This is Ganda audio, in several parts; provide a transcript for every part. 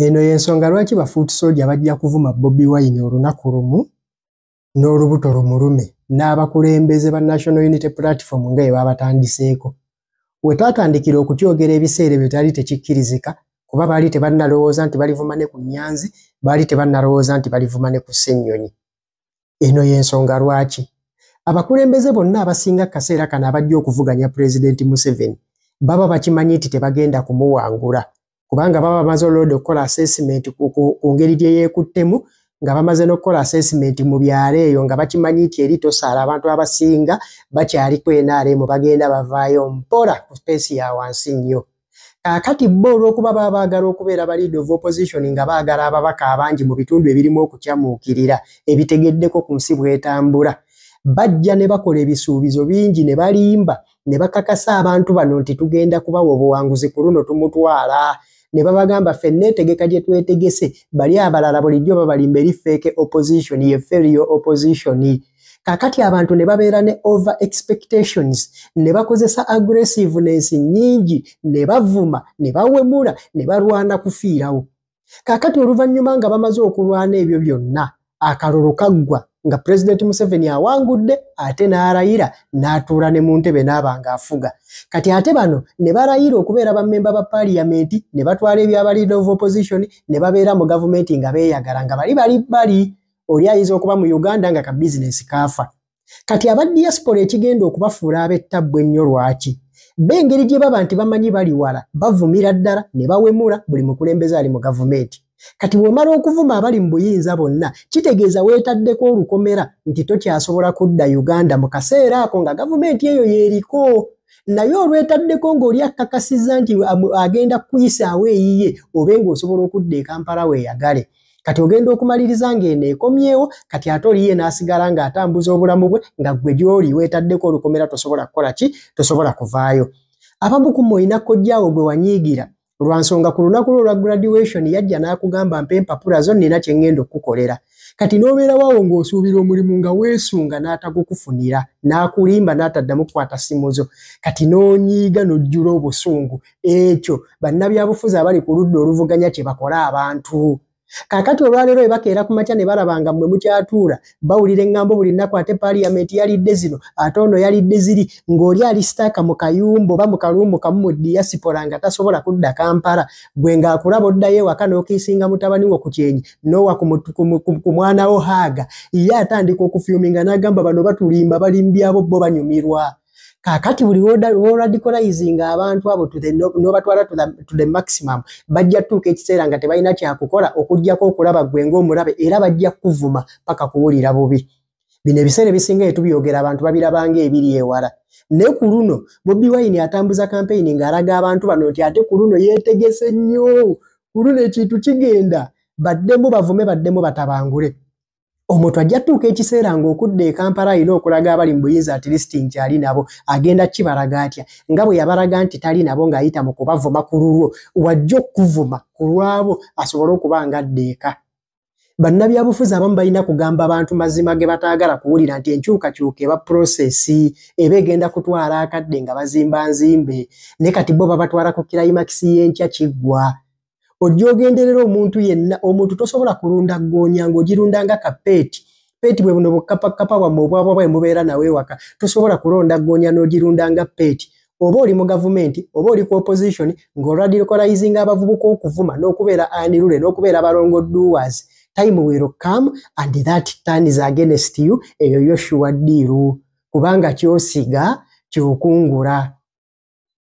Eno y'ensonga lwaki ba Foot Soldier bajja kuvuma Bobi Wine olunaku lumu n'olubuto lumulume n'abakulembeze ba National Unity Platform nga babatandiseeko. We twatandikira okukyogera ebiseera bye tali tekikkirizika kuba baali tebannalowooza nti balivuma ne ku Nyanzi, baali tebannalowooza nti balivuma ne ku Ssenyonyi. Eno y'ensonga lwaki abakulembeze bonna abasinga kaseera kana abajja okuvuganya President Museveni baba bakimanyi nti tebagenda kumuwangula kubanga baba bamaze okukola assessment ku ngeri gye yeekuttemu nga bamaze n'okukola assessment mu byalo eyo nga bakimanyi nti eri tosaala abantu abasinga bakyali kwenaale bagenda bavaayo mpola ku space ya wansi nnyo. Kaakati bo olw'okuba baba baagala okubeera ba leader of opposition nga baagala ababaka abangi mu bitundu ebirimu okukyamuukirira ebitegeddeko ku nsi bw'etambula, bajja ne bakola ebisuubizo bingi ne balimba ne bakakasa abantu bano nti tugenda kubawa obuwanguzi ku luno tumutwala. Ne babagamba ffenna entegeka gye twetegese bali abalala bulijjo babalimba eri fake opposition ye failure opposition. Kakati abantu ne babeera ne over expectations ne bakozesa aggressiveness nyingi ne bavuma ne bawemula ne balwana kufiirawo. Kakati oluvannyuma nga bamaze okulwana ebyo byonna akalulu kaggwa nga President Museveni awangudde ate n'alayira n'atuula ne mu ntebe n'abanga afuga. Kati ate bano ne balayira okubeera bammemba ba parliament ne batwala ebyaba leader of opposition ne babeera mu gavumenti nga beeyagala nga bali oli ayinza okuba mu Uganda nga ka business kaafa. Kati aba diaspora ekigenda okubafuula ab'ettabbu ennyo lwaki b'engeri gye baba nti bamanyi bali wala bavumira ddala ne bawemula buli mukulembeze ali mu gavumenti. Kati bw'omala okuvuma abali mu buyinza bonna kitegeeza weetaddeko olukomera nti tokyasobola kudda Uganda mu kaseera ako nga gavumenti eyo yeeriko. Naye olwetaddeko ng'oli akkakasizza nti agenda kuyisaawo eyiye obe ng'osobola okudda e Kampala weeyagale. Kati ogenda okumaliriza ng'eno ekomyewo kati ate oliye n'asigala ng'atambuza obulamu bwe nga ggwe gy'oli weetaddeko olukomera tosobola kukola ki, tosobola kuvaayo. Abamu ku mmwe olina kojjaawo gwe wanyiigira lwa nsonga ku lunaku lwa graduation yajja n'akugamba mpa empapula zo nnina kye ŋŋenda okukukolera. Kati n'obeera waawo ng'osuubira omulimu nga weesunga n'atagukufunira n'akulimba n'ataddamu kukwata simu zo. Kati n'onyiiga n'ojjula obusungu ekyo bannabyabufuzi abali ku ludda oluvuganya kye bakola abantu. Kaakati olwaleero bwe bakeera ku makya ne balabanga mmwe mukyatuula bawulira eŋŋambo buli nnaku ate parliament yalidde zino ate ono yalidde ziri ng'oli ali sitaaka mu kayumba oba mu kaluumu kamu mu diaspora nga tasobola kudda Kampala gwe ng'akulaba oddayo ewaka n'okiisinga mutabani wo ku kyenyi n'owa ku mwana wo haaga ye atandika okufyuminga n'agamba bano batulimba balimbyabo bo banyumirwa. Kaakati buli radicalizinga abantu abo n'obatwala to the maximum bajja tuuka ekiseera nga tebalina kyakukola okuggyako okulaba gwe ng'omulabe era bajja kuvuma paka kuwulira bubi. Bino ebiseera ebisinga tubyogera abantu babirabanga ebiri ewala. Ne ku luno Bobi Wine atambuza campaign ng'alaga abantu bano nti ate ku luno yeetegese nnyo, ku luno ekintu kigenda baddemu bavume baddemu batabangule. Omuntu ajja tuuka ekiseera ng'okudda e Kampala alina okulaga abali mu buyinza at least nkyali nabo agenda kibalaga atya nga bwe yabalaga nti tali nabo ng'ayita mu kubavuma ku lulwo wajja okuvuma ku lwabo asobole okuba nga addeeka. Bannabyabufuzi abamu balina kugamba abantu mazima ge bataagala kuwulira nti enkyukakyuka eba prosesi eba egenda kutwala akadde nga bazimba nzimbe ne kati bo babatwala ku climax y'enkya kiggwa. Ojja ogenderera omuntu yenna, omuntu tosobola kulunda ggoonya ng'ogirunda nga kapeeti. Peeti bwe buno bukkapakapa bwammwe obwabwa bwe mubeera nawe ewaka tosobola kulonda ggoonya n'ogirunda nga peeti. Oba oli mu gavumenti oba oli ku opposition ng'oradicalizinga abavubuka okuvuma n'okubeera anirule n'okubeera balongo doers. Time will come and that turns against you eyo Yoshua ddiiru kubanga kyosiga kyokungula.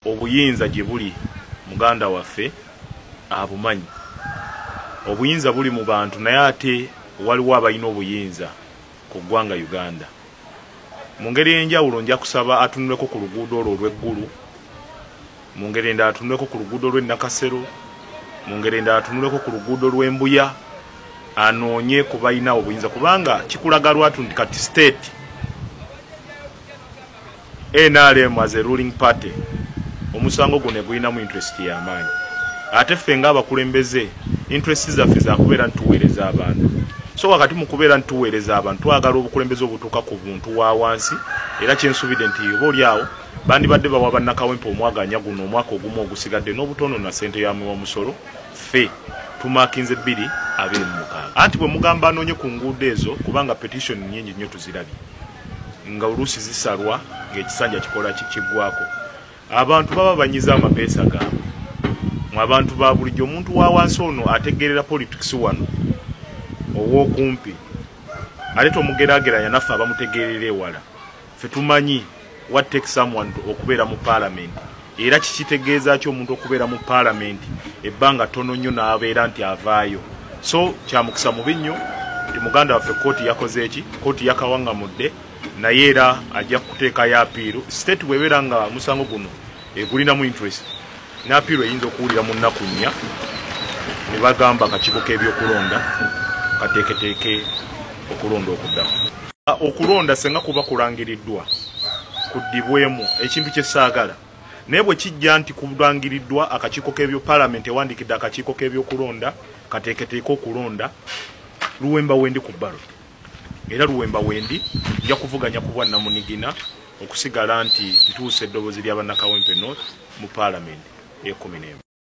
Obuyinza gye buli muganda waffe abumanyi. Obuyinza buli mu bantu naye ate waliwo abalina obuyinza ku ggwanga Uganda. Mu ngeri enjawulo nja kusaba atunuleko ku luguudo olwo olw'eggulu, mu ngeri endala atunuleko ku luguudo lw'e Nakasero, mu ngeri endala atunuleko ku luguudo lw'Embuya anoonye ku balina obuyinza kubanga kikulaga lwatu nti kati state NRM as a ruling party omusango guno gulinamu interest y'amaanyi. Ate ffe ng'abakulembeze interest zaffe zakubeera ntuweereza abantu. So wakati mu kubeera ntuweereza abantu twagala obukulembeze obutuuka ku buntu wa wansi era kyensuubidde nti oba oliawo bandibadde bawa bannakawempe omwaganya guno omwaka ogumu ogusigadde n'obutono na ssente yamu w'omusolo ffe tumakinze 226 anti bwe mugamba anoonye ku nguudo ezo kubanga petition nnyingi nnyo tuzirabye nga oluusi zisalwa ng'ekisanja kikola kikigwako abantu baba banyiza amapeesa gaabwe mu abantu ba bulijjo omuntu wa wansi ono ategeerera politics wano ow'okumpi aleeta omugeraageranya naffe abamutegeerera ewala ffe tumanyi what takes someone okubeera mu parliament era kikitegeeza ki omuntu okubeera mu parliament ebbanga tono nnyo n'abeera nti avaayo so kyamukisa mubi nnyo nti muganda waffe kooti yakoze eki kooti yakawaŋŋamudde naye era ajja kuteekayo apiiru state bwebeera nga musango guno egulinamu interest n'apiiru eyinza okuwulira mu nnaku nnya ne bagamba akakiiko k'ebyokulonda kateeketeeke okulonda okuddamu okulonda senga kuba kulangiriddwa kuddibwemu ekintu kye saagala naye bwe kijja nti kulangiriddwa akakiiko k'ebyo palamenti ewandikidde akakiiko k'ebyokulonda kateeketeeke okulonda luwemba wendi ku bbalo era luwemba wendi nja kuvuganya ku bwa Namunigina okusigala nti ntuuse eddoboozi ly'abannakawempe North mu palamenti e 11